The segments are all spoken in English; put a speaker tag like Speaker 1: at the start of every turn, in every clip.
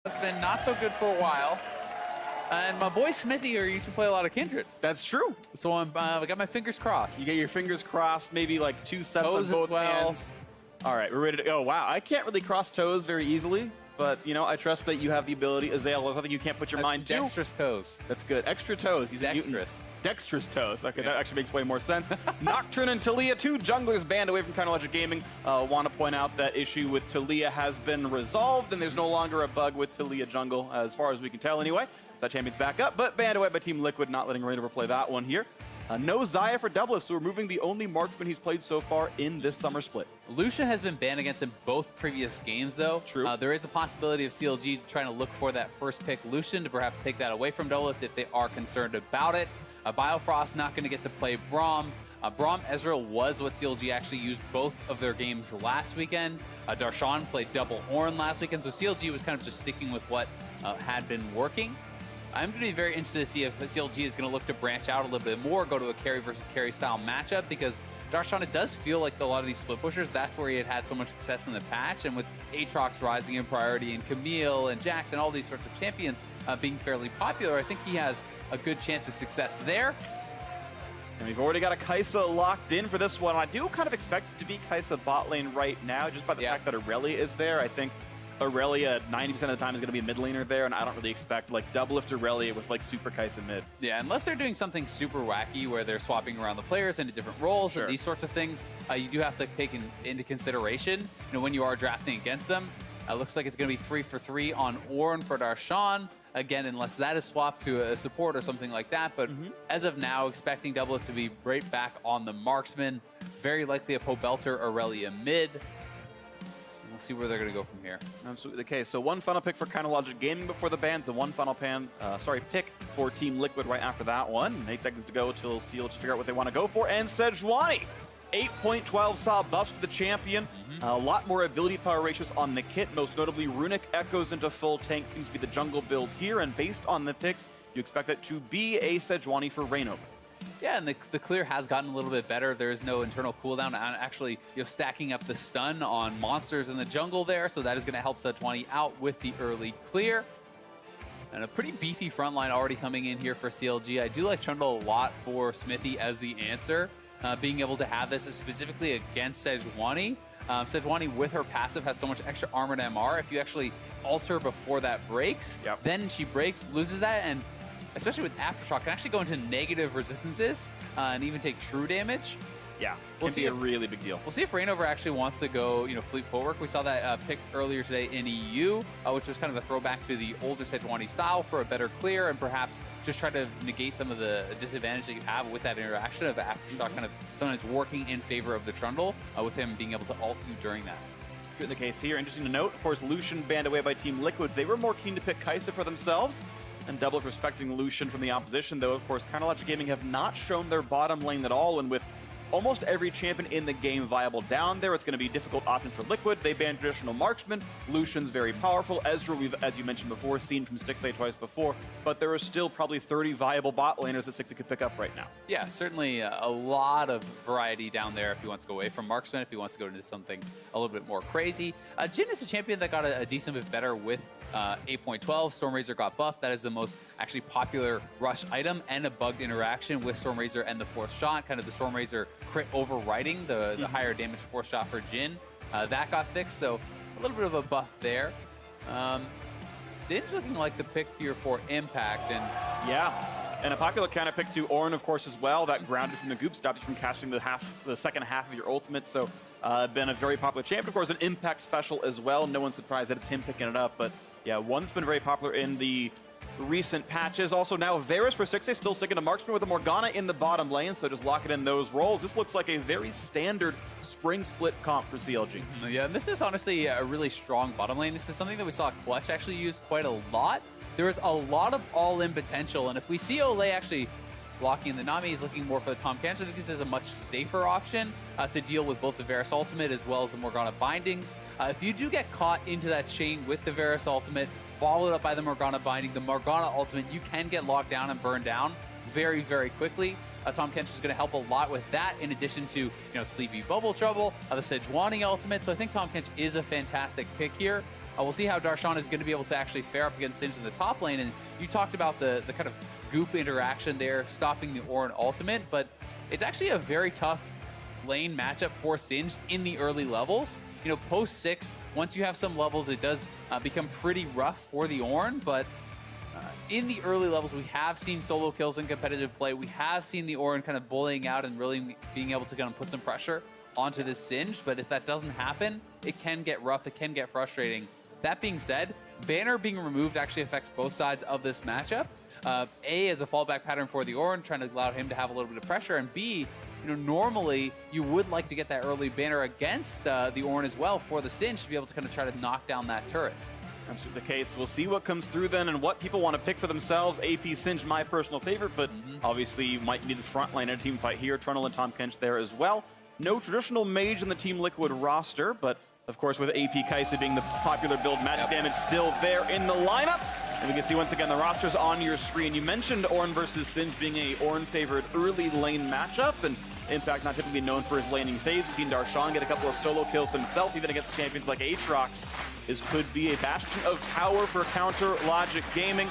Speaker 1: has been not so good for a while. And my boy Smithy here used to play a lot of Kindred.
Speaker 2: That's true.
Speaker 1: So I got my fingers crossed.
Speaker 2: You get your fingers crossed, maybe like 2 sets on both hands. All right, we're ready to go. Wow, I can't really cross toes very easily, but you know, I trust that you have the ability. Azale, something you can't put your mind to.
Speaker 1: Dexterous toes.
Speaker 2: That's good. Extra toes. He's
Speaker 1: Dexterous.
Speaker 2: Dexterous toes. Okay, that actually makes way more sense. Nocturne and Talia, 2 junglers banned away from CLG Gaming. Want to point out that issue with Talia has been resolved, and there's no longer a bug with Talia jungle, as far as we can tell anyway. That champion's back up, but banned away by Team Liquid, not letting Rain overplay that one here. No Xayah for Doublelift, so removing the only marksman he's played so far in this summer split.
Speaker 1: Lucian has been banned against him both previous games, though.
Speaker 2: True.
Speaker 1: There is a possibility of CLG trying to look for that first pick Lucian to perhaps take that away from Doublelift if they are concerned about it. Biofrost not going to get to play Braum. Braum Ezreal was what CLG actually used both of their games last weekend. Darshan played double Ornn last weekend, so CLG was kind of just sticking with what had been working. I'm going to be very interested to see if CLG is going to look to branch out a little bit more, go to a carry versus carry style matchup, because Darshan, it does feel like a lot of these split pushers, that's where he had so much success in the patch, and with Aatrox rising in priority and Camille and Jax and all these sorts of champions being fairly popular, I think he has a good chance of success there.
Speaker 2: And we've already got a Kai'Sa locked in for this one. I do kind of expect it to be Kai'Sa bot lane right now, just by the fact that Aurelia is there. I think Aurelia 90% of the time is going to be a mid laner there, and I don't really expect like Doublelift Aurelia with like super Kai'Sa mid.
Speaker 1: Yeah, unless they're doing something super wacky where they're swapping around the players into different roles and these sorts of things, you do have to take into consideration, you know, when you are drafting against them. Looks like it's going to be 3 for 3 on Ornn for Darshan. Again, unless that is swapped to a support or something like that. But as of now, expecting Doublelift to be right back on the marksman. Very likely a Pobelter Aurelia mid. We'll see where they're going to go from here.
Speaker 2: Absolutely the case. So one final pick for CLG Gaming before the bans, and one final pick for Team Liquid right after that one. 8 seconds to go till CLG figure out what they want to go for. And Sejuani, 8.12 saw buffs to the champion. A lot more ability power ratios on the kit, most notably Runic echoes into full tank seems to be the jungle build here, and based on the picks, you expect it to be a Sejuani for Reignover.
Speaker 1: Yeah, and the clear has gotten a little bit better. There is no internal cooldown, and actually, you know, stacking up the stun on monsters in the jungle there, so that is going to help Sejuani out with the early clear. And a pretty beefy front line already coming in here for CLG. I do like Trundle a lot for Smithy as the answer, being able to have this specifically against Sejuani. Sejuani with her passive has so much extra armored MR. If you actually alter before that breaks, then she breaks, loses that, and especially with Aftershock, can actually go into negative resistances and even take true damage.
Speaker 2: Yeah, we'll see a really big deal.
Speaker 1: We'll see if Reignover actually wants to go, you know, fleet footwork. We saw that pick earlier today in EU, which was kind of a throwback to the older Sejuani style for a better clear, and perhaps just try to negate some of the disadvantage that you have with that interaction of Aftershock kind of sometimes working in favor of the Trundle, with him being able to ult you during that.
Speaker 2: Good in the case here. Interesting to note, of course, Lucian banned away by Team Liquids. They were more keen to pick Kai'Sa for themselves, and Doublelift respecting Lucian from the opposition, though, of course, CLG Gaming have not shown their bottom lane at all, and with almost every champion in the game viable down there, it's going to be difficult options for Liquid. They banned traditional marksman. Lucian's very powerful. Ezreal, we've, as you mentioned before, seen from Stixxay twice before, but there are still probably 30 viable bot laners that Stixxay could pick up right now. Yeah,
Speaker 1: certainly a lot of variety down there if he wants to go away from marksman, if he wants to go into something a little bit more crazy. Jhin is a champion that got a decent bit better with 8.12. Stormrazor got buffed. That is the most actually popular rush item, and a bugged interaction with Stormrazor and the fourth shot, kind of the Stormrazor crit overriding the higher damage fourth shot for Jhin. That got fixed, so a little bit of a buff there. Singe looking like the pick here for Impact, and
Speaker 2: and a popular counter pick to Ornn, of course, as well. That grounded from the goop stops you from casting the second half of your ultimate. So been a very popular champion. Of course, an Impact special as well. No one's surprised that it's him picking it up, but yeah, one's been very popular in the recent patches. Also now Varus for Stixxay, still sticking to marksman with a Morgana in the bottom lane, so just locking in those roles. This looks like a very standard spring split comp for CLG.
Speaker 1: Yeah, and this is honestly a really strong bottom lane. This is something that we saw Clutch actually use quite a lot. There is a lot of all-in potential, and if we see Olay actually blocking the Nami, he's looking more for the Tahm Kench. I think this is a much safer option to deal with both the Varus ultimate as well as the Morgana bindings. If you do get caught into that chain with the Varus ultimate, followed up by the Morgana binding, the Morgana ultimate, you can get locked down and burned down very, very quickly. Tahm Kench is going to help a lot with that, in addition to, you know, Sleepy Bubble Trouble, the Sejuani ultimate. So I think Tahm Kench is a fantastic pick here. We'll see how Darshan is going to be able to actually fare up against Singed in the top lane. And you talked about the kind of goop interaction there, stopping the Ornn ultimate, but it's actually a very tough lane matchup for Singed in the early levels. You know, post 6, once you have some levels, it does become pretty rough for the Ornn, but in the early levels, we have seen solo kills in competitive play. We have seen the Ornn kind of bullying out and really being able to kind of put some pressure onto this Singed, but if that doesn't happen, it can get rough, it can get frustrating. That being said, Banner being removed actually affects both sides of this matchup. A, as a fallback pattern for the Ornn, trying to allow him to have a little bit of pressure, and B, you know, normally you would like to get that early Banner against the Ornn as well for the Singed to be able to kind of try to knock down that turret.
Speaker 2: That's the case. We'll see what comes through then and what people want to pick for themselves. AP Singed, my personal favorite, but obviously you might be the front line in a team fight here. Trundle and Tahm Kench there as well. No traditional mage in the Team Liquid roster, but of course with AP Kai'Sa being the popular build, magic damage still there in the lineup. And we can see once again the rosters on your screen. You mentioned Ornn versus Singed being a Ornn favored early lane matchup, and Impact not typically known for his laning phase. We've seen Darshan get a couple of solo kills himself, even against champions like Aatrox. This could be a bastion of power for counter Logic Gaming.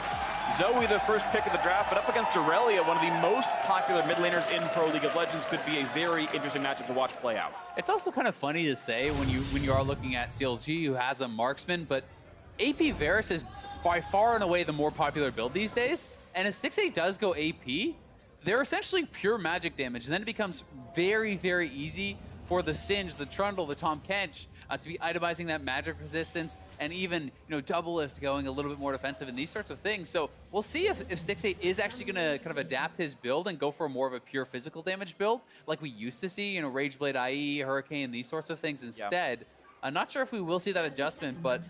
Speaker 2: Zoe, the first pick of the draft, but up against Aurelia, one of the most popular mid laners in Pro League of Legends, could be a very interesting matchup to watch play out.
Speaker 1: It's also kind of funny to say when you are looking at CLG, who has a marksman, but AP Varus is by far and away the more popular build these days. And if 6-8 does go AP, they're essentially pure magic damage, and then it becomes very, very easy for the Singed, the Trundle, the Tahm Kench to be itemizing that magic resistance, and even, you know, double lift going a little bit more defensive and these sorts of things. So we'll see if 6-8 is actually going to kind of adapt his build and go for more of a pure physical damage build like we used to see, you know, Rageblade IE, Hurricane, these sorts of things instead. Yeah. I'm not sure if we will see that adjustment, but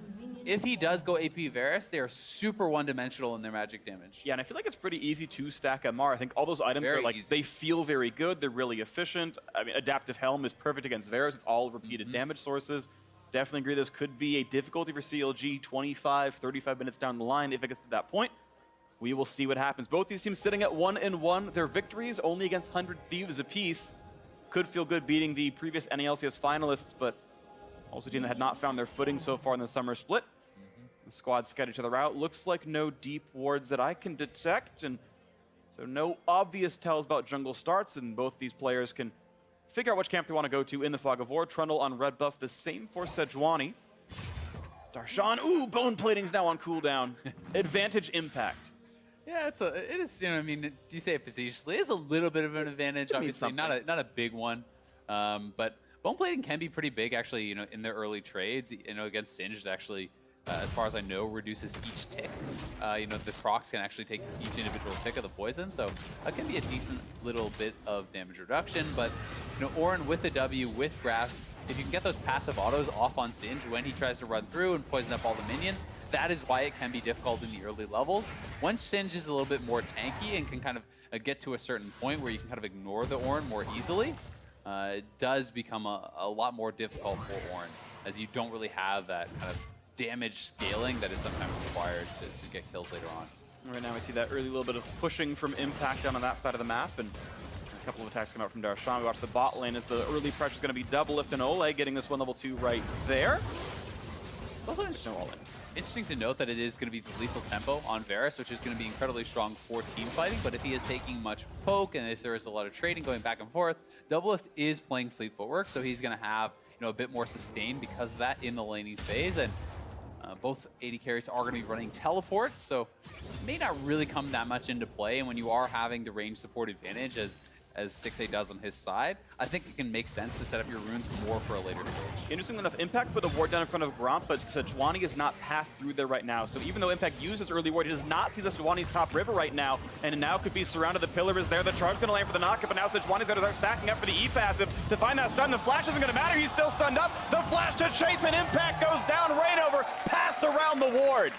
Speaker 1: if he does go AP Varus, they are super one-dimensional in their magic damage.
Speaker 2: Yeah, and I feel like it's pretty easy to stack MR. I think all those items are like, they feel very good, they're really efficient. I mean, Adaptive Helm is perfect against Varus. It's all repeated damage sources. Definitely agree this could be a difficulty for CLG 25, 35 minutes down the line if it gets to that point. We will see what happens. Both these teams sitting at 1-1. Their victories only against 100 Thieves apiece. Could feel good beating the previous NA LCS finalists, but also a team that had not found their footing so far in the summer split. The squad scattered each other out. Looks like no deep wards that I can detect, and so no obvious tells about jungle starts, and both these players can figure out which camp they want to go to in the Fog of War. Trundle on red buff, the same for Sejuani. Darshan, ooh, bone plating's now on cooldown. Advantage Impact.
Speaker 1: Yeah, it is, you know, I mean, do you say it facetiously? It's a little bit of an advantage, obviously, not a big one, but bone plating can be pretty big, actually, you know, in their early trades, you know, against Singed, actually. As far as I know, reduces each tick. You know, the procs can actually take each individual tick of the poison, so that can be a decent little bit of damage reduction. But, you know, Ornn with the W, with Grasp, if you can get those passive autos off on Singed when he tries to run through and poison up all the minions, that is why it can be difficult in the early levels. Once Singed is a little bit more tanky and can kind of get to a certain point where you can kind of ignore the Ornn more easily, it does become a lot more difficult for Ornn, as you don't really have that kind of damage scaling that is sometimes required to get kills later on.
Speaker 2: Right now we see that early little bit of pushing from Impact down on that side of the map, and a couple of attacks come out from Darshan. We watch the bot lane as the early pressure is going to be double lift and Ole getting this one level 2 right there.
Speaker 1: It's also interesting to note that it is going to be the lethal tempo on Varus, which is going to be incredibly strong for team fighting, but if he is taking much poke and if there is a lot of trading going back and forth, double lift is playing fleet footwork, so he's going to have, you know, a bit more sustain because of that in the laning phase. And both AD carries are going to be running teleports, so it may not really come that much into play. And when you are having the range support advantage, as 6-8 does on his side, I think it can make sense to set up your runes more for a later stage.
Speaker 2: Interesting enough, Impact put a ward down in front of Gromp, but Sejuani is not passed through there right now. So even though Impact used his early ward, he does not see the Sejuani's top river right now, and now could be surrounded. The pillar is there, the charge is going to land for the knockup, but now Sejuani's going to start stacking up for the E passive to find that stun. The flash isn't going to matter, he's still stunned up. The flash to chase, and Impact goes down. Rainover passed around the ward.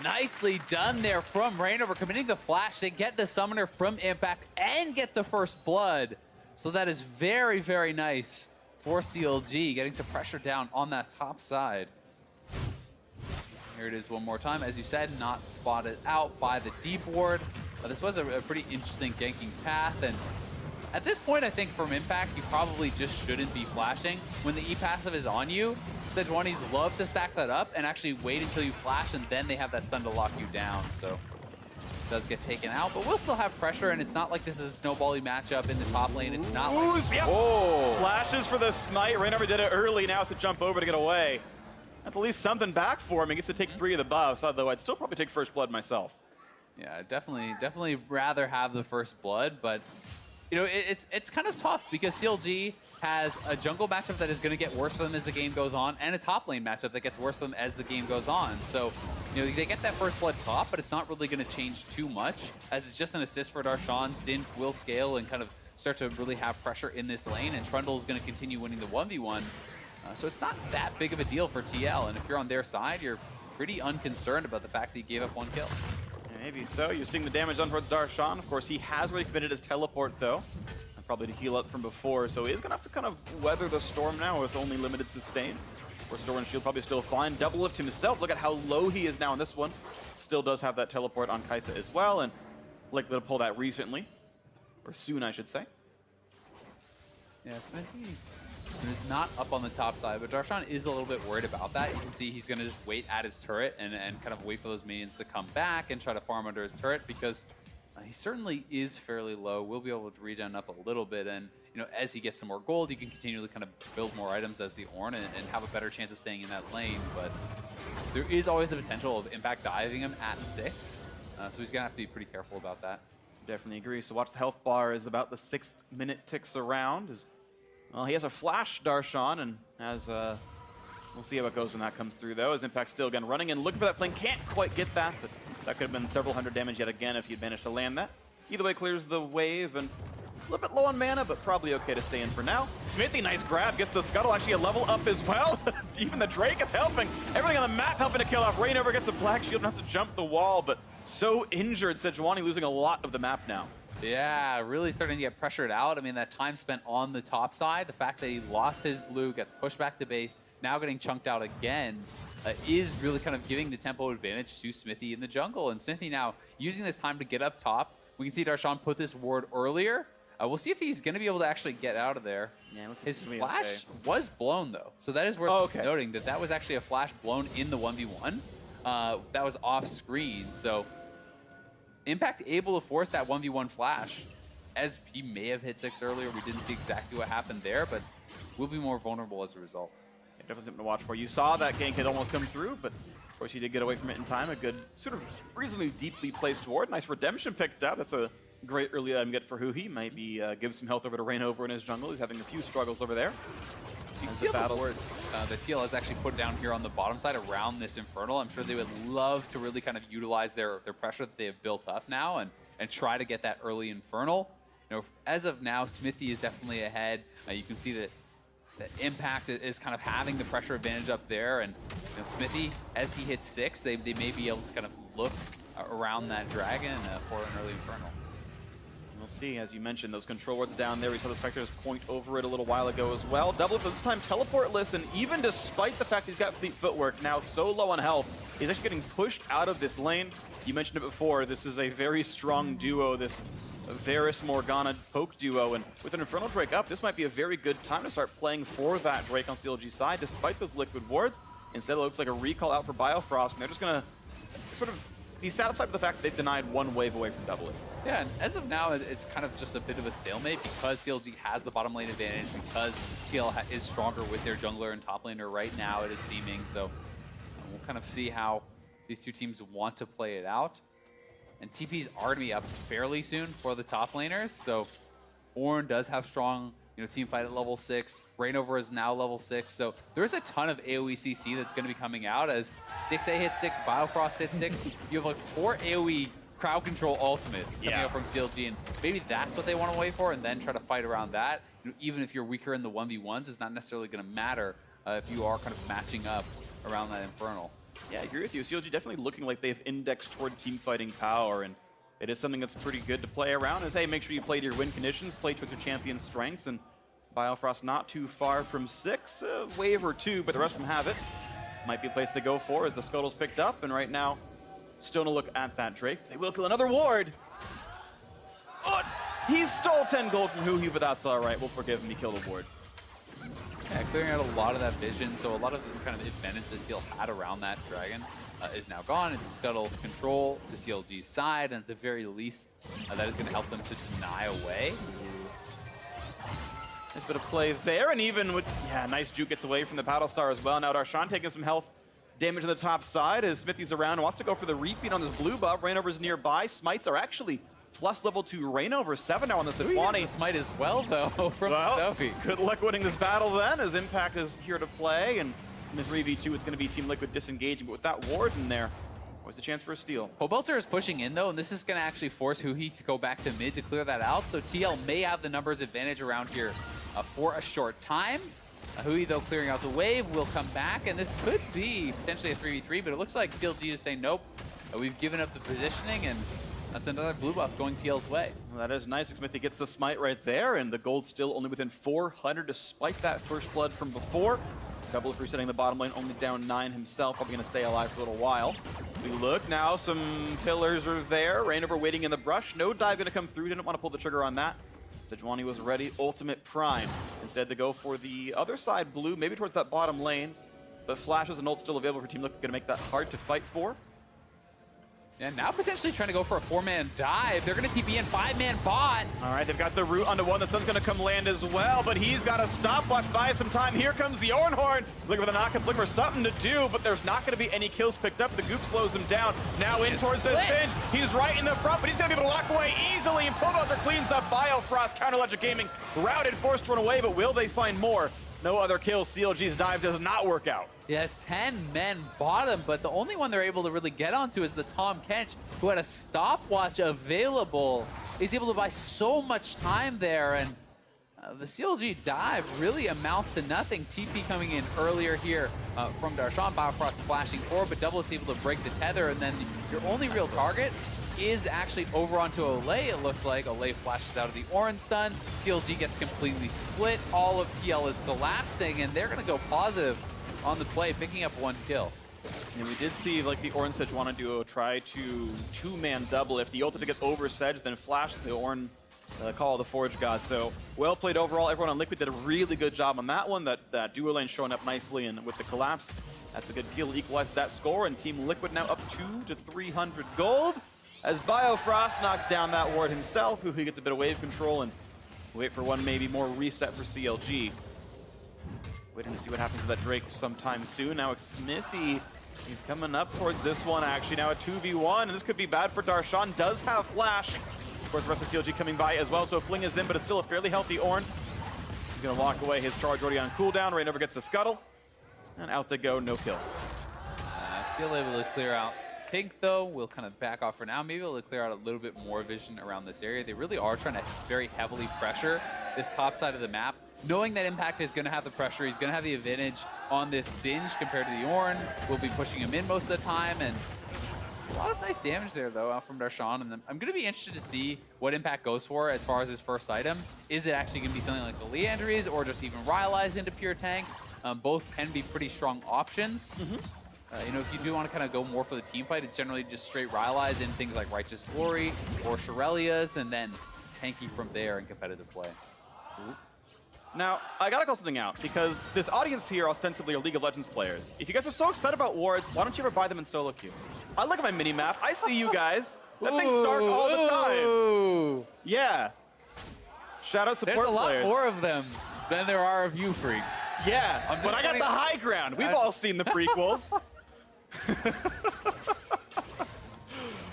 Speaker 1: Nicely done there from Rainover, committing the flash. They get the summoner from Impact and get the first blood. So that is very, very nice for CLG, getting some pressure down on that top side. Here it is one more time. As you said, not spotted out by the deep ward. This was a pretty interesting ganking path, and At this point, I think from Impact, you probably just shouldn't be flashing. When the E passive is on you, Sejuani's love to stack that up and actually wait until you flash, and then they have that stun to lock you down. So it does get taken out, but we'll still have pressure, and it's not like this is a snowbally matchup in the top lane. It's not like...
Speaker 2: Yep.
Speaker 1: Oh!
Speaker 2: Flashes for the smite. Rainover did it early. Now it's a jump over to get away. That's at least something back for him. He gets to take 3 of the buffs, although I'd still probably take first blood myself.
Speaker 1: Yeah, definitely rather have the first blood, but you know, it's kind of tough because CLG has a jungle matchup that is going to get worse for them as the game goes on, and a top lane matchup that gets worse for them as the game goes on. So, you know, they get that first blood top, but it's not really going to change too much, as it's just an assist for Darshan. Synth will scale and kind of start to really have pressure in this lane, and Trundle is going to continue winning the 1v1. So it's not that big of a deal for TL, and if you're on their side, you're pretty unconcerned about the fact that he gave up 1 kill.
Speaker 2: Maybe so. You're seeing the damage done towards Darshan. Of course, he has already committed his teleport, though. And probably to heal up from before. So he's going to have to kind of weather the storm now with only limited sustain. Of course, Door and Shield probably still fine. Double lift himself. Look at how low he is now in this one. Still does have that teleport on Kai'Sa as well. And likely to pull that recently. Or soon, I should say.
Speaker 1: Yeah, Smithy is not up on the top side, but Darshan is a little bit worried about that. You can see he's going to just wait at his turret and kind of wait for those minions to come back and try to farm under his turret, because he certainly is fairly low. We'll be able to regen up a little bit, and you know, as he gets some more gold, you can continually kind of build more items as the Ornn and have a better chance of staying in that lane. But there is always the potential of Impact diving him at 6, so he's going to have to be pretty careful about that.
Speaker 2: Definitely agree. So watch the health bar as about the 6th minute ticks around. Well, he has a flash, Darshan, and as we'll see how it goes when that comes through, though. As Impact still again running and looking for that flame. Can't quite get that, but that could have been several hundred damage yet again if he'd managed to land that. Either way, clears the wave, and a little bit low on mana, but probably okay to stay in for now. Smithy, nice grab, gets the scuttle, actually a level up as well. Even the Drake is helping. Everything on the map helping to kill off. Rainover gets a black shield and has to jump the wall, but so injured. Sejuani losing a lot of the map now.
Speaker 1: Yeah, really starting to get pressured out. I mean, that time spent on the top side, the fact that he lost his blue, gets pushed back to base, now getting chunked out again, is really kind of giving the tempo advantage to Smithy in the jungle. And Smithy now using this time to get up top. We can see Darshan put this ward earlier. We'll see if he's going to be able to actually get out of there. Yeah, his flash was blown, though. So that is worth noting that that was actually a flash blown in the 1v1. That was off screen, so Impact able to force that 1v1 flash, as he may have hit 6 earlier. We didn't see exactly what happened there, but we'll be more vulnerable as a result.
Speaker 2: Yeah, definitely something to watch for. You saw that gank hit almost come through, but of course he did get away from it in time. A good, sort of reasonably deeply placed ward. Nice redemption picked up. That's a great early item get for Huhi. Might be give some health over to Rainover in his jungle. He's having a few struggles over there.
Speaker 1: You can see the wards that TL has actually put down here on the bottom side around this Infernal. I'm sure they would love to really kind of utilize their pressure that they have built up now and try to get that early Infernal. You know, as of now, Smithy is definitely ahead. You can see that Impact is kind of having the pressure advantage up there, and you know, Smithy, as he hits 6, they may be able to kind of look around that dragon for an early Infernal.
Speaker 2: We'll see, as you mentioned, those control wards down there. We saw the Spectres point over it a little while ago as well. Double, but this time teleportless, and even despite the fact he's got fleet footwork, now so low on health, he's actually getting pushed out of this lane. You mentioned it before, this is a very strong duo, this Varus Morgana poke duo, and with an Infernal Drake up, this might be a very good time to start playing for that Drake on CLG's side, despite those liquid wards. Instead, it looks like a recall out for Biofrost, and they're just going to sort of be satisfied with the fact that they've denied 1 wave away from double it.
Speaker 1: Yeah, and as of now, it's kind of just a bit of a stalemate because CLG has the bottom lane advantage, because TL is stronger with their jungler and top laner right now, it is seeming. So we'll kind of see how these two teams want to play it out. And TPs are going to be up fairly soon for the top laners. So Ornn does have strong, team fight at level 6. Rainover is now level 6. So there's a ton of AoE CC that's going to be coming out as Stixxay hits 6, Biofrost hits 6. You have like 4 AoE crowd control ultimates coming out from CLG, and maybe that's what they want to wait for and then try to fight around that. Even if you're weaker in the 1v1s, it's not necessarily going to matter if you are kind of matching up around that Infernal.
Speaker 2: Yeah, I agree with you. CLG definitely looking like they've indexed toward team fighting power, and it is something that's pretty good to play around. Is, hey, make sure you play to your win conditions, play towards your champion's strengths, and Biofrost not too far from 6, a wave or 2, but the rest of them have it. Might be a place to go for as the scuttle's picked up, and right now, still to look at that Drake. They will kill another ward. Oh, He stole 10 gold from Huhi, but that's all right. We'll forgive him. He killed a ward.
Speaker 1: Yeah, clearing out a lot of that vision, so a lot of the kind of advantage that Teal had around that dragon is now gone. It's Scuttle control to CLG's side, and at the very least, that is going to help them to deny away.
Speaker 2: Nice bit of play there, and even with, yeah, nice juke gets away from the Battlestar as well. Now Darshan taking some health damage on the top side as Smithy's around and wants to go for the repeat on this blue buff. Rainover's nearby. Smites are actually plus level 2 Rainover, 7 now on the Sejuani.
Speaker 1: The smite as well, though, from Sophie.
Speaker 2: Good luck winning this battle then, as Impact is here to play, and in this 3v2, it's going to be Team Liquid disengaging, but with that ward in there, always a chance for a steal.
Speaker 1: Pobelter is pushing in, though, and this is going to actually force Huhi to go back to mid to clear that out, so TL may have the numbers advantage around here for a short time. Huhi, though, clearing out the wave, will come back, and this could be potentially a 3v3, but it looks like CLG is saying, nope, we've given up the positioning, and that's another blue buff going TL's way.
Speaker 2: Well, that is nice. Smithy gets the smite right there, and the gold still only within 400 despite that first blood from before. Double resetting the bottom lane, only down 9 himself, probably going to stay alive for a little while. We look now, some pillars are there. Rainover waiting in the brush. No dive going to come through. Didn't want to pull the trigger on that. Sejuani was ready. Ultimate Prime. Instead, they go for the other side blue, maybe towards that bottom lane. But flashes and ult still available for Team Liquid, going to make that hard to fight for.
Speaker 1: And now potentially trying to go for a 4-man dive. They're going to TP in 5-man bot.
Speaker 2: All right, they've got the root onto one. The sun's going to come land as well, but he's got a stopwatch, buy some time. Here comes the Ornhorn. Looking for the knock-up, looking for something to do, but there's not going to be any kills picked up. The goop slows him down. Now in towards the Singe. He's right in the front, but he's going to be able to lock away easily. And Pobelter cleans up Biofrost. Counter Legend Gaming routed, forced to run away, but will they find more? No other kills. CLG's dive does not work out.
Speaker 1: Yeah, 10 men bottom, but the only one they're able to really get onto is the Tom Kench, who had a stopwatch available. He's able to buy so much time there, and the CLG dive really amounts to nothing. TP coming in earlier here from Darshan. Biofrost flashing forward, but Double is able to break the tether, and then your only real target is actually over onto Olay, it looks like. Olay flashes out of the orange stun. CLG gets completely split. All of TL is collapsing, and they're going to go positive on the play, picking up 1 kill.
Speaker 2: And we did see like the Ornn Sejuani duo try to 2-man double. If the ult to get over Sedge, then flash the Ornn Call of the Forge God. So well played overall. Everyone on Liquid did a really good job on that one. That duo lane showing up nicely, and with the collapse, that's a good kill. Equalized that score, and Team Liquid now up 200 to 300 gold. As Biofrost knocks down that ward himself, who he gets a bit of wave control, and wait for one maybe more reset for CLG. Waiting to see what happens to that Drake sometime soon. Now it's Smithy. He's coming up towards this one, actually. Now a 2v1, and this could be bad for Darshan. Does have flash. Of course, the rest of CLG coming by as well, so Fling is in, but it's still a fairly healthy Ornn. He's going to lock away his charge already on cooldown. Rainover gets the scuttle, and out they go, no kills.
Speaker 1: Feel able to clear out Pink, though. We'll kind of back off for now. Maybe able to clear out a little bit more vision around this area. They really are trying to very heavily pressure this top side of the map. Knowing that Impact is going to have the pressure, he's going to have the advantage on this Singe compared to the Ornn. We'll be pushing him in most of the time, and a lot of nice damage there, though, out from Darshan. And I'm going to be interested to see what Impact goes for as far as his first item. Is it actually going to be something like the Leandries, or just even Rylai's into pure tank? Both can be pretty strong options. You know, if you do want to kind of go more for the team fight, it's generally just straight Rylai's in things like Righteous Glory or Shirelia's, and then tanky from there in competitive play.
Speaker 2: Now, I gotta call something out, because this audience here ostensibly are League of Legends players. If you guys are so excited about wards, why don't you ever buy them in solo queue? I look at my mini-map, I see you guys. That thing's dark all the time. Yeah. Shout out support players.
Speaker 1: There's a lot more of them than there are of you, Freak.
Speaker 2: Yeah, but I got the high ground. We've all seen the prequels.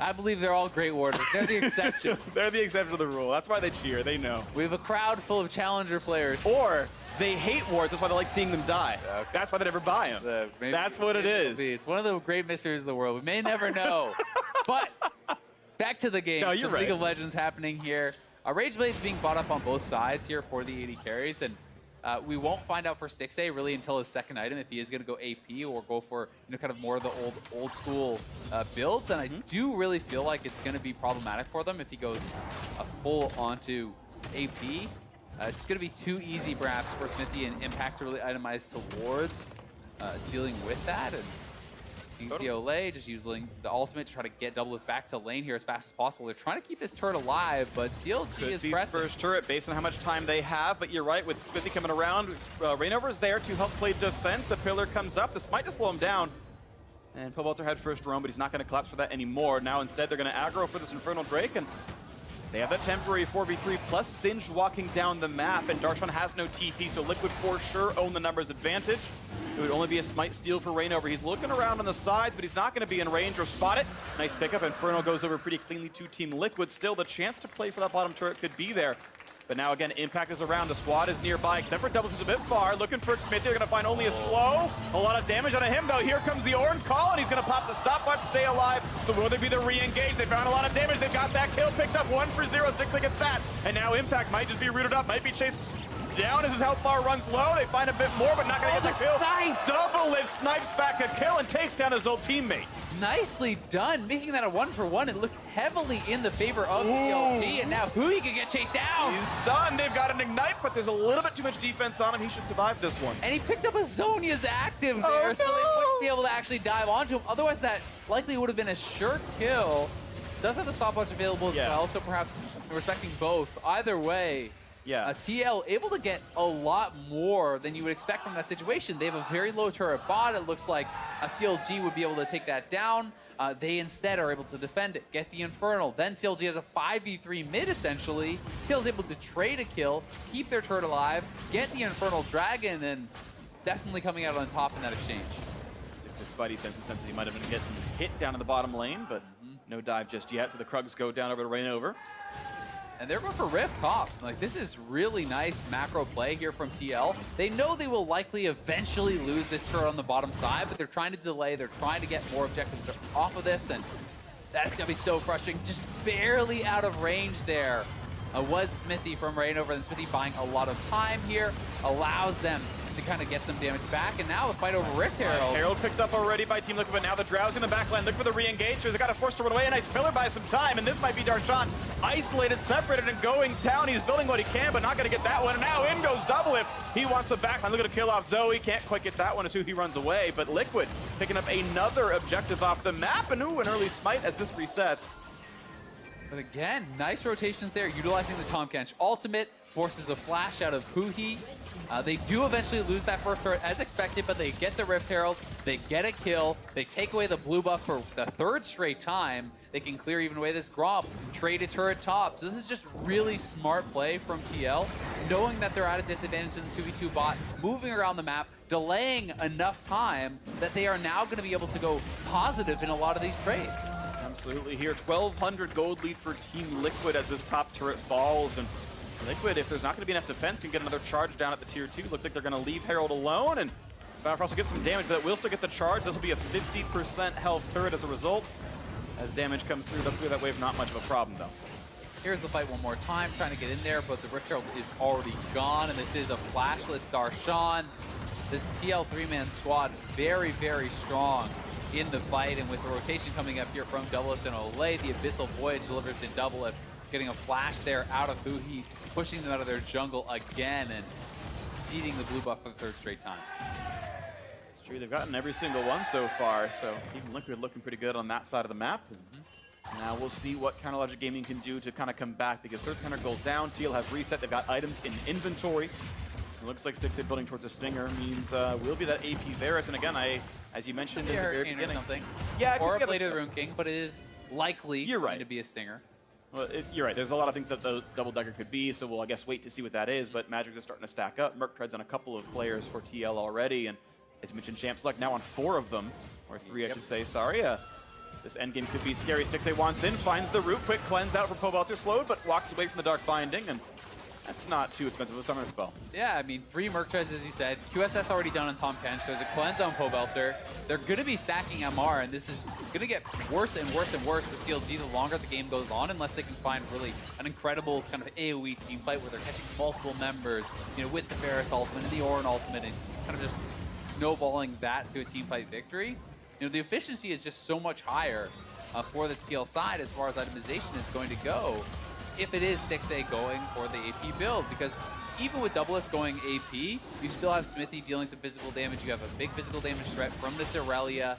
Speaker 1: I believe they're all great warders. They're the exception.
Speaker 2: They're the exception to the rule. That's why they cheer. They know.
Speaker 1: We have a crowd full of challenger players.
Speaker 2: Or they hate wards. That's why they like seeing them die.
Speaker 1: Okay.
Speaker 2: That's why they never buy them. That's what it is.
Speaker 1: It's one of the great mysteries of the world. We may never know. But back to the game.
Speaker 2: No, you're right.
Speaker 1: League of Legends happening here. Rage Blade's being bought up on both sides here for the 80 carries. And we won't find out for Stixxay really until his second item, if he is going to go AP or go for, you know, kind of more of the old school builds. And I do really feel like it's going to be problematic for them if he goes full onto AP. It's going to be too easy, perhaps, for Smithy and Impact to really itemize towards dealing with that. And You can see Olay just using the ultimate to try to get Doublelift back to lane here as fast as possible. They're trying to keep this turret alive, but CLG is pressing.
Speaker 2: First turret based on how much time they have, but you're right, with Smithy coming around, Rainover is there to help play defense. The pillar comes up, this might just slow him down. And Pobelter had first roam, but he's not going to collapse for that anymore. Now instead they're going to aggro for this Infernal Drake, and they have that temporary 4v3 plus Singed walking down the map, and Darshan has no TP, so Liquid for sure own the numbers advantage. It would only be a smite steal for Rainover. He's looking around on the sides, but he's not going to be in range or spot it. Nice pickup. Inferno goes over pretty cleanly to Team Liquid. Still, the chance to play for that bottom turret could be there. But now, again, Impact is around. The squad is nearby, except for Double, who's a bit far. Looking for Smithy. They're going to find only a slow. A lot of damage on him, though. Here comes the Ornn call, and he's going to pop the stopwatch, stay alive. So will there be the re-engage? They found a lot of damage. They've got that kill picked up. 1 for 0. Six against that. And now Impact might just be rooted up, might be chased down. This is how far runs low. They find a bit more, but not going to get the kill.
Speaker 1: Snipe.
Speaker 2: Doublelift snipes back a kill and takes down his old teammate.
Speaker 1: Nicely done, making that a 1-for-1. It looked heavily in the favor of CLG, and now Hui can get chased down.
Speaker 2: He's stunned. They've got an ignite, but there's a little bit too much defense on him. He should survive this one.
Speaker 1: And he picked up a Zhonya's active there, so they wouldn't be able to actually dive onto him. Otherwise, that likely would have been a sure kill. Does have the stopwatch available as well, so perhaps respecting both. Either way, TL able to get a lot more than you would expect from that situation. They have a very low turret bot. It looks like a CLG would be able to take that down. They instead are able to defend it, get the Infernal. Then CLG has a 5v3 mid, essentially. TL's able to trade a kill, keep their turret alive, get the Infernal Dragon, and definitely coming out on top in that exchange.
Speaker 2: Sticks his Spidey senses he might have been getting hit down in the bottom lane, but no dive just yet. So the Krugs go down over to Rainover.
Speaker 1: And they're going for Rift top. Like, this is really nice macro play here from TL. They know they will likely eventually lose this turret on the bottom side, but they're trying to delay. They're trying to get more objectives off of this, and that's going to be so frustrating. Just barely out of range there was Smithy from Rainover, and Smithy buying a lot of time here, allows them to kind of get some damage back, and now a fight over Rift Herald.
Speaker 2: Herald picked up already by Team Liquid, but now the Drowsy in the backline. Look for the re-engage. They got to force to run away. A nice pillar by some time, and this might be Darshan. Isolated, separated, and going down. He's building what he can, but not going to get that one. And now in goes Doublelift. He wants the backline. Look at a kill off Zoe. Can't quite get that one as he runs away, but Liquid picking up another objective off the map, and an early smite as this resets.
Speaker 1: But again, nice rotations there, utilizing the Tahm Kench ultimate, forces a flash out of Hui. They do eventually lose that first turret as expected, but they get the Rift Herald, they get a kill, they take away the blue buff for the 3rd straight time. They can clear even away this Gromp, trade a turret top. So this is just really smart play from TL, knowing that they're at a disadvantage in the 2v2 bot, moving around the map, delaying enough time that they are now going to be able to go positive in a lot of these trades.
Speaker 2: Absolutely here, 1,200 gold lead for Team Liquid as this top turret falls, and Liquid, if there's not going to be enough defense, can get another charge down at the tier 2. Looks like they're going to leave Herald alone, and Bifrost will get some damage, but it will still get the charge. This will be a 50% health turret as a result. As damage comes through, they'll clear that wave, not much of a problem, though.
Speaker 1: Here's the fight one more time, trying to get in there, but the Rift Herald is already gone, and this is a flashless Darshan. This TL 3-man squad, very, very strong in the fight, and with the rotation coming up here from Doublelift and Olay, the Abyssal Voyage delivers to Doublelift, getting a flash there out of Hui, pushing them out of their jungle again, and ceding the blue buff for the 3rd straight time.
Speaker 2: It's true, they've gotten every single one so far, so even Liquid looking pretty good on that side of the map. Now we'll see what Counter Logic Gaming can do to kind of come back, because 1,300 gold down, TL have reset, they've got items in inventory. It looks like Stixid building towards a Stinger means will be that AP Varus, and again, as you mentioned in the very beginning.
Speaker 1: Or something.
Speaker 2: Yeah,
Speaker 1: or a Blade of the Rune King, but it is likely going to be a Stinger.
Speaker 2: Well, you're right. There's a lot of things that the double decker could be, so we'll, I guess, wait to see what that is. But Magic's is starting to stack up. Merc treads on a couple of players for TL already, and as you mentioned, Champ Select now on 4 of them, or 3, I should say. Sorry. This endgame could be scary. 6A wants in, finds the root, quick cleanse out for Pobelter, slowed, but walks away from the Dark Binding, and that's not too expensive a summoner spell.
Speaker 1: Yeah, I mean, 3 Merc treads, as you said. QSS already done on Tahm Kench. There's a cleanse on Pobelter. They're going to be stacking MR, and this is going to get worse and worse and worse for CLG the longer the game goes on, unless they can find really an incredible kind of AoE team fight where they're catching multiple members, you know, with the Varus ultimate and the Ornn ultimate, and kind of just snowballing that to a team fight victory. You know, the efficiency is just so much higher for this TL side as far as itemization is going to go, if it is 6A going for the AP build, because even with Doublelift going AP, you still have Smithy dealing some physical damage. You have a big physical damage threat from this Irelia.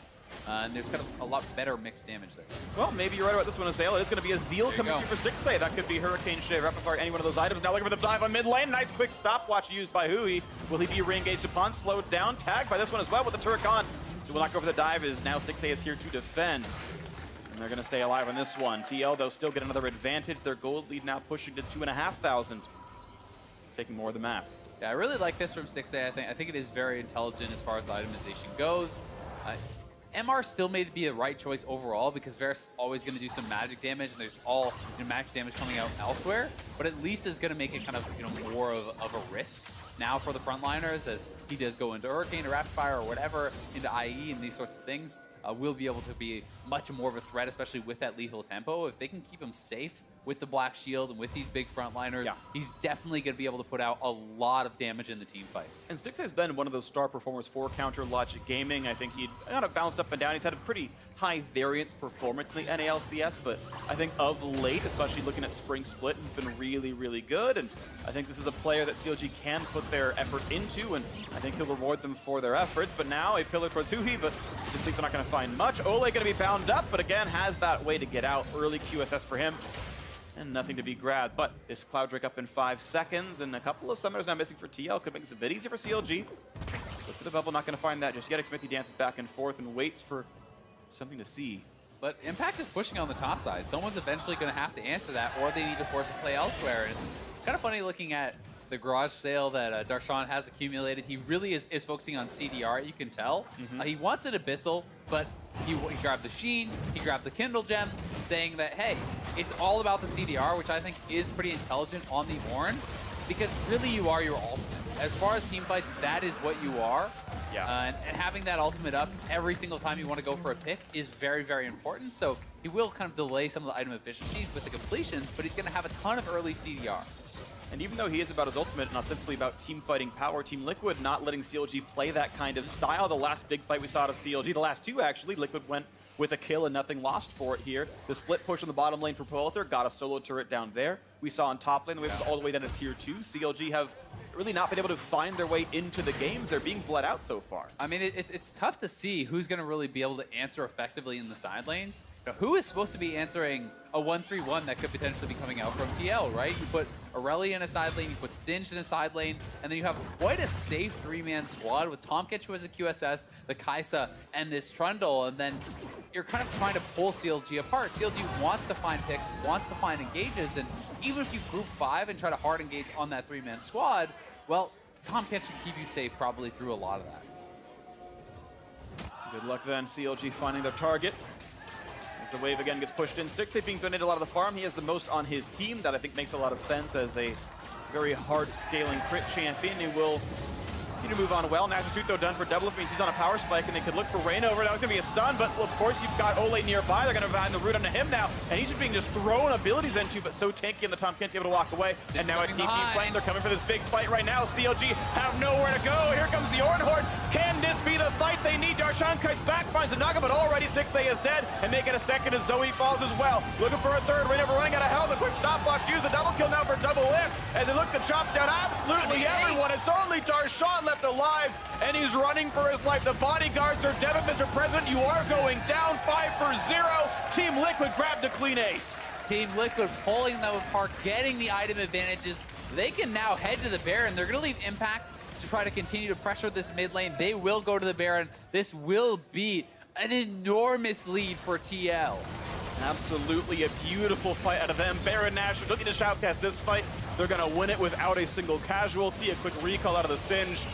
Speaker 1: And there's kind of a lot better mixed damage there.
Speaker 2: Well, maybe you're right about this one, Azale. It's going to be a Zeal coming through for 6A. That could be Hurricane Shade, Rapid Fire, any one of those items. Now looking for the dive on mid lane. Nice quick stopwatch used by Hui. Will he be re-engaged upon? Slowed down. Tagged by this one as well with the turret on. So will not go for the dive, as now 6A is here to defend. And they're going to stay alive on this one. TL, though, still get another advantage. Their gold lead now pushing to 2,500. Taking more of the map.
Speaker 1: Yeah, I really like this from 6A. I think it is very intelligent as far as the itemization goes. MR still may be the right choice overall because Varus always going to do some magic damage, and there's all magic damage coming out elsewhere. But at least is going to make it kind of more of a risk now for the frontliners, as he does go into Hurricane or Rapid Fire or whatever, into IE and these sorts of things. Will be able to be much more of a threat, especially with that lethal tempo. If they can keep him safe with the Black Shield and with these big frontliners, he's definitely going to be able to put out a lot of damage in the team fights.
Speaker 2: And Styx has been one of those star performers for Counter Logic Gaming. I think he kind of bounced up and down. He's had a pretty high variance performance in the NA LCS, but I think of late, especially looking at Spring Split, he's been really, really good. And I think this is a player that CLG can put their effort into, and I think he'll reward them for their efforts. But now a pillar towards Hui, but just think they're not going to find much. Ole going to be bound up, but again, has that way to get out. Early QSS for him. And nothing to be grabbed, but this Cloud Drake up in 5 seconds, and a couple of summoners now missing for TL. Could make this a bit easier for CLG. Look for the bubble, not going to find that just yet. Smithy dances back and forth and waits for something to see.
Speaker 1: But Impact is pushing on the top side. Someone's eventually going to have to answer that, or they need to force a play elsewhere. And it's kind of funny looking at the garage sale that Darshan has accumulated. He really is focusing on CDR, you can tell. He wants an Abyssal, but he grabbed the Sheen, he grabbed the Kindle Gem, saying that, hey, it's all about the CDR, which I think is pretty intelligent on the Ornn, because really you are your ultimate. As far as team fights, that is what you are. And having that ultimate up every single time you want to go for a pick is very, very important. So he will kind of delay some of the item efficiencies with the completions, but he's going to have a ton of early CDR.
Speaker 2: And even though he is about his ultimate, not simply about team fighting power, Team Liquid not letting CLG play that kind of style. The last big fight we saw out of CLG, the last two actually, Liquid went with a kill and nothing lost for it here. The split push on the bottom lane for Poelter got a solo turret down there. We saw on top lane, the wave was all the way down to tier 2. CLG have really not been able to find their way into the games. They're being bled out so far.
Speaker 1: I mean, it's tough to see who's going to really be able to answer effectively in the side lanes. Now, who is supposed to be answering a 1-3-1 that could potentially be coming out from TL, right? You put Aurelia in a side lane, you put Singed in a side lane, and then you have quite a safe 3-man squad with Tomkich who has a QSS, the Kaisa, and this Trundle, and then you're kind of trying to pull CLG apart. CLG wants to find picks, wants to find engages, and even if you group 5 and try to hard engage on that 3-man squad, well, Tomkich can keep you safe probably through a lot of that.
Speaker 2: Good luck then, CLG finding their target. As the wave again gets pushed in. Styx being donated a lot of the farm. He has the most on his team. That I think makes a lot of sense as a very hard scaling crit champion. He will continue to move on well. Natural Tooth though done for double. It means he's on a power spike and they could look for rain over. That was going to be a stun, but of course you've got Ole nearby. They're going to find the root onto him now. And he's just being thrown abilities into, but so tanky, and the Tom Kent able to walk away. And now a TP flank. They're coming for this big fight right now. CLG have nowhere to go. Here comes the Ornn Horde. Can this be the fight they need? Darshan kites back, finds a Naga, but already 6A is dead. And they get a second as Zoe falls as well. Looking for a third. Rain over running out of health. A quick stopwatch. Use a double kill now for double lift. And they look to chop down absolutely everyone. It's only Darshan left alive. And he's running for his life. The bodyguards are dead. Mr. President, you are going down 5-0. Team Liquid grabbed the clean ace.
Speaker 1: Team Liquid pulling them apart, getting the item advantages. They can now head to the Baron. They're going to leave Impact to try to continue to pressure this mid lane. They will go to the Baron. This will be an enormous lead for TL.
Speaker 2: Absolutely a beautiful fight out of them. Baron Nash looking to shoutcast this fight. They're going to win it without a single casualty. A quick recall out of the Singe.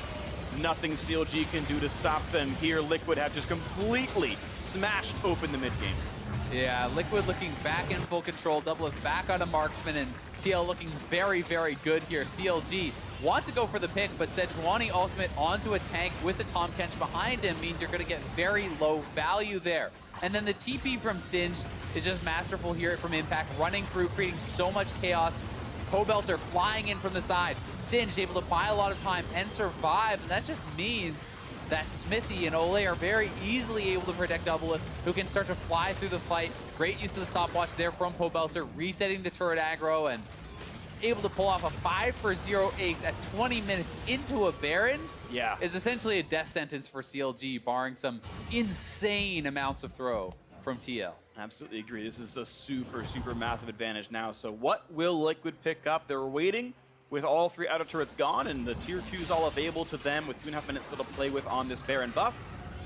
Speaker 2: Nothing CLG can do to stop them here. Liquid have just completely smashed open the mid game.
Speaker 1: Yeah, Liquid looking back in full control. Doubleth back on a marksman, and TL looking very, very good here. CLG want to go for the pick, but Sejuani ultimate onto a tank with the Tom Kench behind him means you're going to get very low value there. And then the TP from Singed is just masterful here from Impact, running through, creating so much chaos. Pobelter flying in from the side. Singed able to buy a lot of time and survive. And that just means that Smithy and Ole are very easily able to protect Doubleth, who can start to fly through the fight. Great use of the stopwatch there from Pobelter, resetting the turret aggro, and able to pull off a 5-for-0 ace at 20 minutes into a Baron is essentially a death sentence for CLG, barring some insane amounts of throw from TL.
Speaker 2: Absolutely agree. This is a super, super massive advantage now. So what will Liquid pick up? They're waiting with all 3 outer turrets gone and the tier 2s all available to them with 2.5 minutes still to play with on this Baron buff.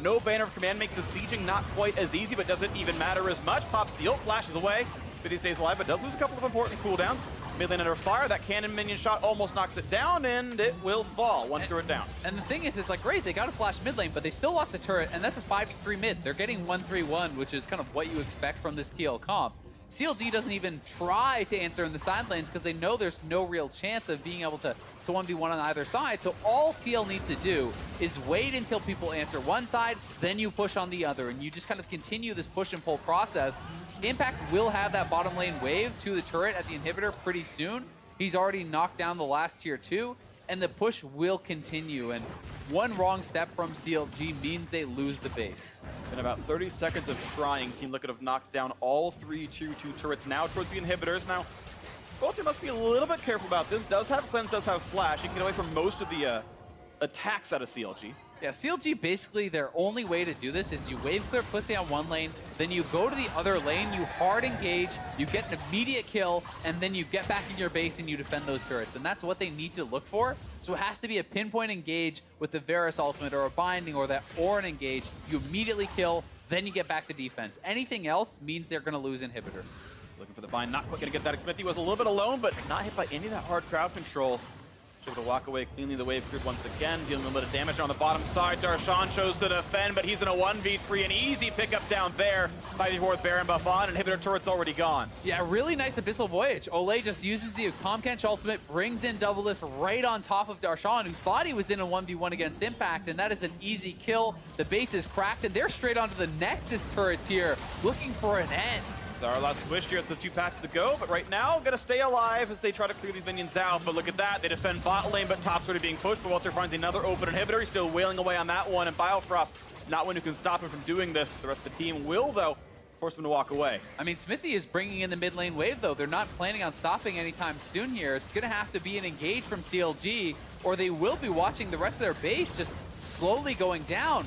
Speaker 2: No Banner of Command makes the sieging not quite as easy, but doesn't even matter as much. Pops the ult, flashes away. 50 stays alive, but does lose a couple of important cooldowns. Mid lane under fire, that cannon minion shot almost knocks it down, and it will fall. One turret down.
Speaker 1: And the thing is, it's like, great, they got a flash mid lane, but they still lost a turret, and that's a 5v3 mid. They're getting 1-3-1, which is kind of what you expect from this TL comp. CLG doesn't even try to answer in the side lanes because they know there's no real chance of being able to 1v1 on either side. So all TL needs to do is wait until people answer one side, then you push on the other, and you just kind of continue this push and pull process. Impact will have that bottom lane wave to the turret at the inhibitor pretty soon. He's already knocked down the last tier 2, and the push will continue. And one wrong step from CLG means they lose the base.
Speaker 2: In about 30 seconds of trying, Team Liquid have knocked down all 3 tier 2 turrets now towards the inhibitors. Now, both teams must be a little bit careful about this. Does have cleanse, does have flash. You can get away from most of the attacks out of CLG.
Speaker 1: Yeah, CLG basically their only way to do this is you wave clear quickly on one lane, then you go to the other lane, you hard engage, you get an immediate kill, and then you get back in your base and you defend those turrets. And that's what they need to look for. So it has to be a pinpoint engage with the Varus ultimate or a binding or that Orin engage. You immediately kill, then you get back to defense. Anything else means they're going to lose inhibitors.
Speaker 2: Looking for the bind, not quite going to get that. Smithy was a little bit alone, but not hit by any of that hard crowd control. Able to walk away cleanly. The wave cleared once again, dealing a little bit of damage on the bottom side. Darshan chose to defend, but he's in a 1v3. An easy pickup down there. 5v4 with Baron buff on. Inhibitor turret's already gone.
Speaker 1: Yeah, really nice Abyssal Voyage. Olay just uses the Comkench ultimate, brings in double lift right on top of Darshan, who thought he was in a 1v1 against Impact, and that is an easy kill. The base is cracked, and they're straight onto the Nexus turrets here, looking for an end.
Speaker 2: Zarla squished here. It's the 2 packs to go, but right now, gonna stay alive as they try to clear these minions out. But look at that, they defend bot lane, but top's already being pushed. But Walter finds another open inhibitor. He's still wailing away on that one, and Biofrost, not one who can stop him from doing this. The rest of the team will, though, force him to walk away.
Speaker 1: I mean, Smithy is bringing in the mid lane wave, though. They're not planning on stopping anytime soon here. It's gonna have to be an engage from CLG, or they will be watching the rest of their base just slowly going down.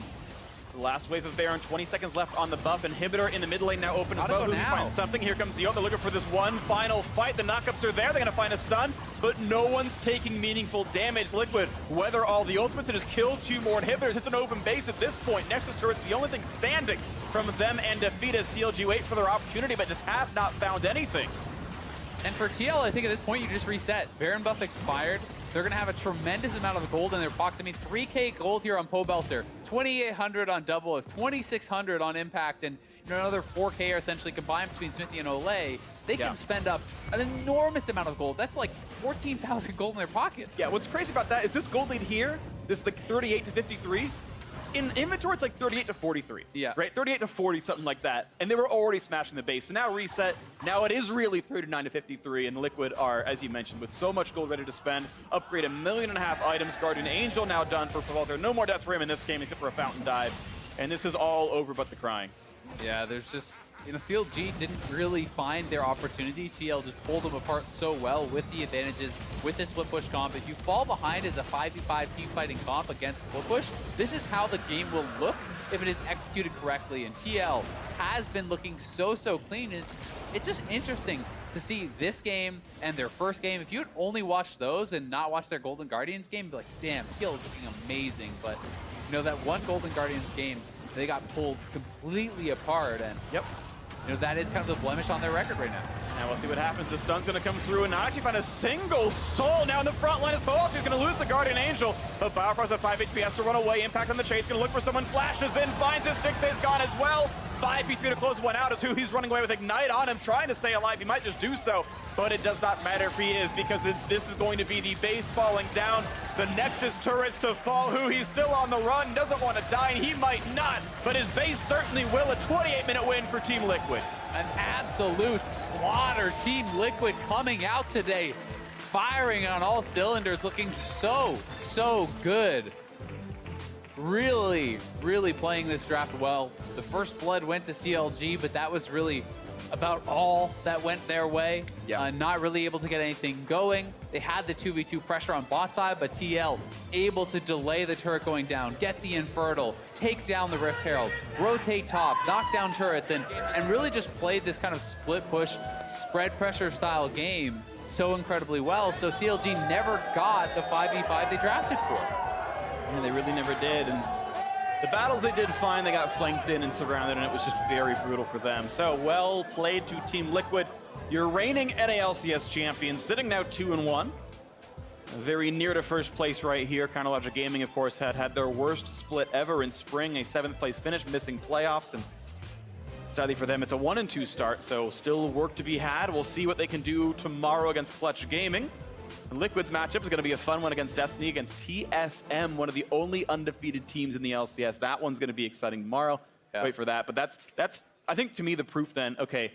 Speaker 2: The last wave of Baron, 20 seconds left on the buff. Inhibitor in the mid lane now open. Who finds something. Here comes Zio. They're looking for this one final fight. The knockups are there. They're going to find a stun, but no one's taking meaningful damage. Liquid, weather all the ultimates, and just kill 2 more inhibitors. It's an open base at this point. Nexus turret's the only thing standing from them and defeat as CLG wait for their opportunity, but just have not found anything.
Speaker 1: And for TL, I think at this point you just reset. Baron buff expired. They're going to have a tremendous amount of gold in their pockets. I mean, 3K gold here on Pobelter, 2,800 on Double, 2,600 on Impact, and another 4K are essentially combined between Smithy and Olay. They can spend up an enormous amount of gold. That's like 14,000 gold in their pockets.
Speaker 2: Yeah, what's crazy about that is this gold lead here, this is like 38 to 53. In inventory, it's like 38 to 43.
Speaker 1: Yeah.
Speaker 2: Right? 38 to 40, something like that. And they were already smashing the base. So now reset. Now it is really 39 to 53. And Liquid are, as you mentioned, with so much gold ready to spend. Upgrade 1.5 million items. Guardian Angel now done for Walter. No more deaths for him in this game except for a fountain dive. And this is all over but the crying.
Speaker 1: Yeah, there's just, CLG didn't really find their opportunity. TL just pulled them apart so well with the advantages with this split push comp. If you fall behind as a 5v5 team fighting comp against split push, this is how the game will look if it is executed correctly. And TL has been looking so clean. It's just interesting to see this game and their first game. If you had only watched those and not watched their Golden Guardians game, you'd be like, damn, TL is looking amazing. But that one Golden Guardians game, they got pulled completely apart, and that is kind of the blemish on their record right now.
Speaker 2: Now we'll see what happens. The stun's going to come through and not actually find a single soul. Now in the front line is Boas. He's going to lose the Guardian Angel, but Biofrost at 5 HP has to run away. Impact on the chase, going to look for someone, flashes in, finds his Stix is gone as well. 5 HP to close one out is who he's running away with. Ignite on him, trying to stay alive. He might just do so, but it does not matter if he is, because this is going to be the base falling down. The Nexus turrets to fall. Who he's still on the run, doesn't want to die, and he might not, but his base certainly will. A 28-minute win for Team Liquid.
Speaker 1: An absolute slaughter. Team Liquid coming out today, firing on all cylinders, looking so good. Really playing this draft well. The first blood went to CLG, but that was really about all that went their way.
Speaker 2: Yeah.
Speaker 1: Not really able to get anything going. They had the 2v2 pressure on bot side, but TL able to delay the turret going down, get the Infertile, take down the Rift Herald, rotate top, knock down turrets, and really just played this kind of split push, spread pressure style game so incredibly well. So CLG never got the 5v5 they drafted for.
Speaker 2: Yeah, they really never did. And the battles they did find, they got flanked in and surrounded, and it was just very brutal for them. So well played to Team Liquid, your reigning NA LCS champions, sitting now 2-1. Very near to first place right here. Logic Gaming, of course, had their worst split ever in spring, a 7th place finish, missing playoffs, and sadly for them, it's a 1-2 start, so still work to be had. We'll see what they can do tomorrow against Clutch Gaming. And Liquid's matchup is going to be a fun one against Destiny, against TSM, one of the only undefeated teams in the LCS. That one's going to be exciting tomorrow. Yeah. Wait for that. But that's I think, to me, the proof then, okay,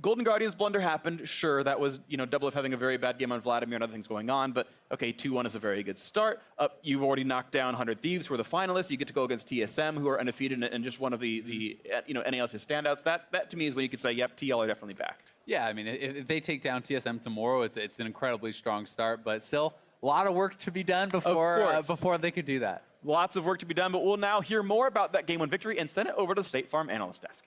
Speaker 2: Golden Guardian's blunder happened. Sure, that was, Double F having a very bad game on Vladimir and other things going on. But, okay, 2-1 is a very good start. You've already knocked down 100 Thieves, who are the finalists. You get to go against TSM, who are undefeated and just one of the NALCS standouts. That, to me, is when you could say, yep, TL are definitely back. Yeah, I mean, if they take down TSM tomorrow, it's an incredibly strong start. But still, a lot of work to be done before they could do that. Lots of work to be done, but we'll now hear more about that Game 1 victory and send it over to the State Farm Analyst Desk.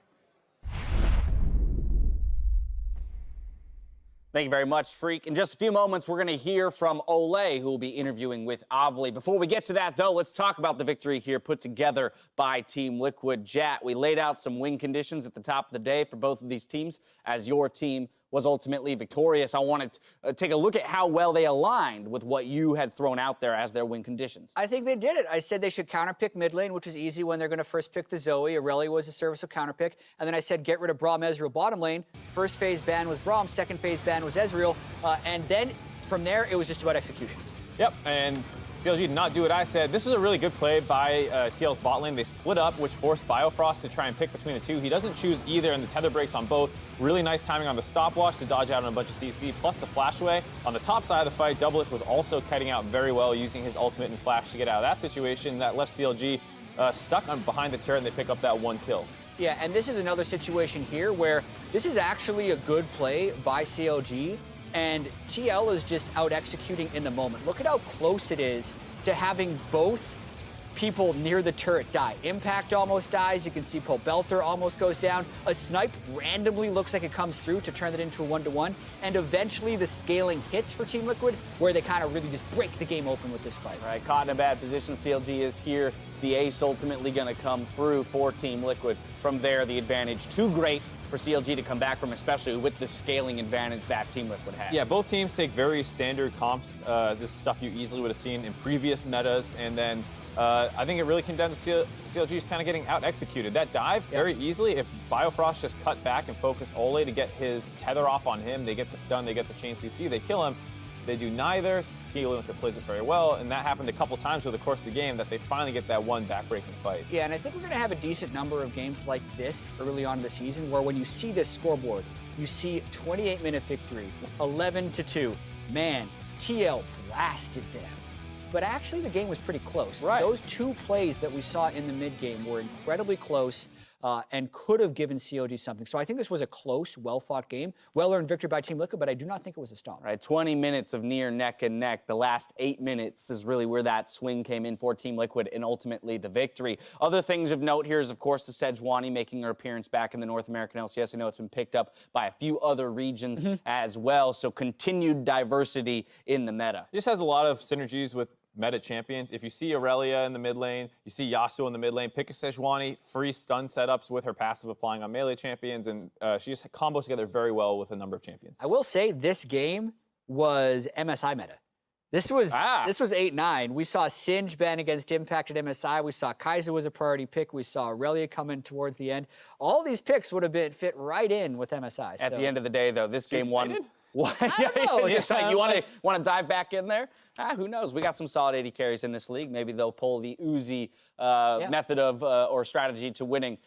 Speaker 3: Thank you very much, Freak. In just a few moments, we're going to hear from Ole, who will be interviewing with Avli. Before we get to that, though, let's talk about the victory here put together by Team Liquid. Jat, we laid out some win conditions at the top of the day for both of these teams, as your team was ultimately victorious. I want to take a look at how well they aligned with what you had thrown out there as their win conditions.
Speaker 4: I think they did it. I said they should counterpick mid lane, which was easy when they're going to first pick the Zoe. Aurelia was a serviceable counterpick. And then I said get rid of Braum, Ezreal bottom lane. First phase ban was Braum, second phase ban was Ezreal. And then from there, it was just about execution.
Speaker 5: Yep, and CLG did not do what I said. This was a really good play by TL's bot lane. They split up, which forced Biofrost to try and pick between the two. He doesn't choose either, and the tether breaks on both. Really nice timing on the stopwatch to dodge out on a bunch of CC, plus the flash away. On the top side of the fight, Doublelift was also kiting out very well, using his ultimate and flash to get out of that situation. That left CLG stuck behind the turret, and they pick up that one kill.
Speaker 4: Yeah, and this is another situation here where this is actually a good play by CLG, and TL is just out executing in the moment. Look at how close it is to having both people near the turret die. Impact almost dies. You can see Pope Belter almost goes down. A snipe randomly looks like it comes through to turn it into a 1-to-1. And eventually the scaling hits for Team Liquid, where they kind of really just break the game open with this fight.
Speaker 3: Right, caught in a bad position. CLG is here. The ace ultimately going to come through for Team Liquid. From there, the advantage too great for CLG to come back from, especially with the scaling advantage that Team Liquid has.
Speaker 5: Yeah, both teams take very standard comps. This is stuff you easily would have seen in previous metas, and then I think it really came down to CLG just kind of getting out-executed. That dive, very easily, if Biofrost just cut back and focused Ole to get his tether off on him, they get the stun, they get the chain CC, they kill him. They do neither. Team Liquid plays it very well, and that happened a couple times over the course of the game that they finally get that one back-breaking fight.
Speaker 4: Yeah, and I think we're going to have a decent number of games like this early on in the season, where when you see this scoreboard, you see 28-minute victory, 11-2. Man, TL blasted them. But actually, the game was pretty close.
Speaker 3: Right.
Speaker 4: Those two plays that we saw in the mid-game were incredibly close and could have given CLG something. So I think this was a close, well-fought game. Well-earned victory by Team Liquid, but I do not think it was a stomp.
Speaker 3: Right, 20 minutes of near neck and neck. The last 8 minutes is really where that swing came in for Team Liquid and ultimately the victory. Other things of note here is, of course, the Sejuani making her appearance back in the North American LCS. I know it's been picked up by a few other regions as well, so continued diversity in the meta.
Speaker 5: It just has a lot of synergies with meta champions. If you see Aurelia in the mid lane, you see Yasuo in the mid lane, pick a Sejuani, free stun setups with her passive applying on melee champions, and she just combos together very well with a number of champions.
Speaker 4: I will say this game was MSI meta. This was 8-9. We saw Singe ban against Impact at MSI. We saw Kaiser was a priority pick. We saw Aurelia come in towards the end. All these picks would have been fit right in with MSI.
Speaker 3: At the end of the day, though, this game won.
Speaker 4: I don't know.
Speaker 3: Just like, you want to dive back in there? Who knows? We got some solid 80 carries in this league. Maybe they'll pull the Uzi method of or strategy to winning.